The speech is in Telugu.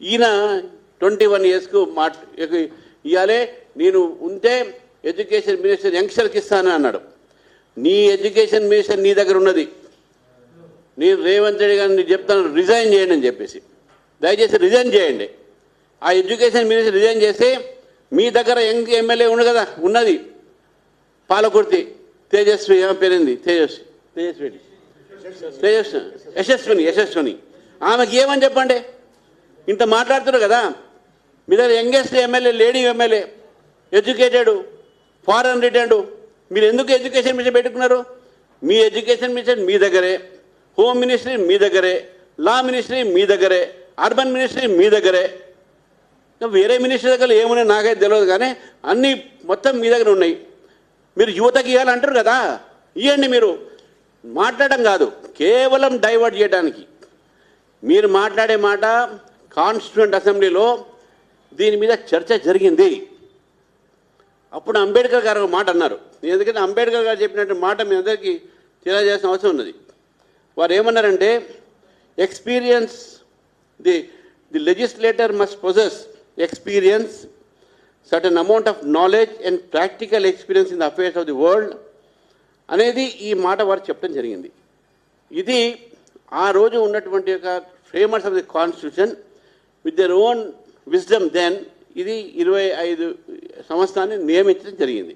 ఈయన 21 ఇయర్స్కు ఇవ్వాలే నేను ఉంటే ఎడ్యుకేషన్ మినిస్టర్ యంగ్స్టర్కి ఇస్తాను అన్నాడు. నీ ఎడ్యుకేషన్ మినిస్టర్ నీ దగ్గర ఉన్నది. నేను రేవంత్ రెడ్డి గారిని చెప్తాను రిజైన్ చేయండి అని చెప్పేసి, దయచేసి రిజైన్ చేయండి. ఆ ఎడ్యుకేషన్ మినిస్టర్ రిజైన్ చేస్తే మీ దగ్గర యంగ్ ఎమ్మెల్యే ఉంది కదా, ఉన్నది పాలకుర్తి తేజస్వి, ఏమో పేరుంది యశస్విని, ఆమెకి ఏమని చెప్పండి. ఇంత మాట్లాడుతున్నారు కదా, మీ దగ్గర youngest MLA lady MLA, educated, foreign returned, మీరు ఎందుకు ఎడ్యుకేషన్ మినిస్టర్ పెట్టుకున్నారు? మీ ఎడ్యుకేషన్ మినిస్టర్ మీ దగ్గరే, హోమ్ మినిస్ట్రీ మీ దగ్గరే, లా మినిస్ట్రీ మీ దగ్గరే, అర్బన్ మినిస్ట్రీ మీ దగ్గరే. వేరే మినిస్టర్ దగ్గర ఏమున్నాయి నాకైతే తెలియదు, కానీ అన్నీ మొత్తం మీ దగ్గర ఉన్నాయి. మీరు యువతకి ఇవ్వాలంటారు కదా, ఇవ్వండి. మీరు మాట్లాడడం కాదు, కేవలం డైవర్ట్ చేయడానికి. మీరు మాట్లాడే మాట కాన్స్టిట్యూయెంట్ అసెంబ్లీలో దీని మీద చర్చ జరిగింది. అప్పుడు అంబేద్కర్ గారు ఒక మాట అన్నారు. ఎందుకంటే అంబేద్కర్ గారు చెప్పినట్టు మాట మీ అందరికీ తెలియజేయాల్సిన అవసరం ఉన్నది. వారు ఏమన్నారంటే, experience the legislator must possess experience, certain amount of knowledge and practical experience in the affairs of the world అనేది ఈ మాట వారు చెప్పడం జరిగింది. ఇది ఆ రోజు ఉన్నటువంటి ఒక framers of the constitution with their own wisdom then ఇది 25 సంవత్సరాన్ని నియమించడం జరిగింది.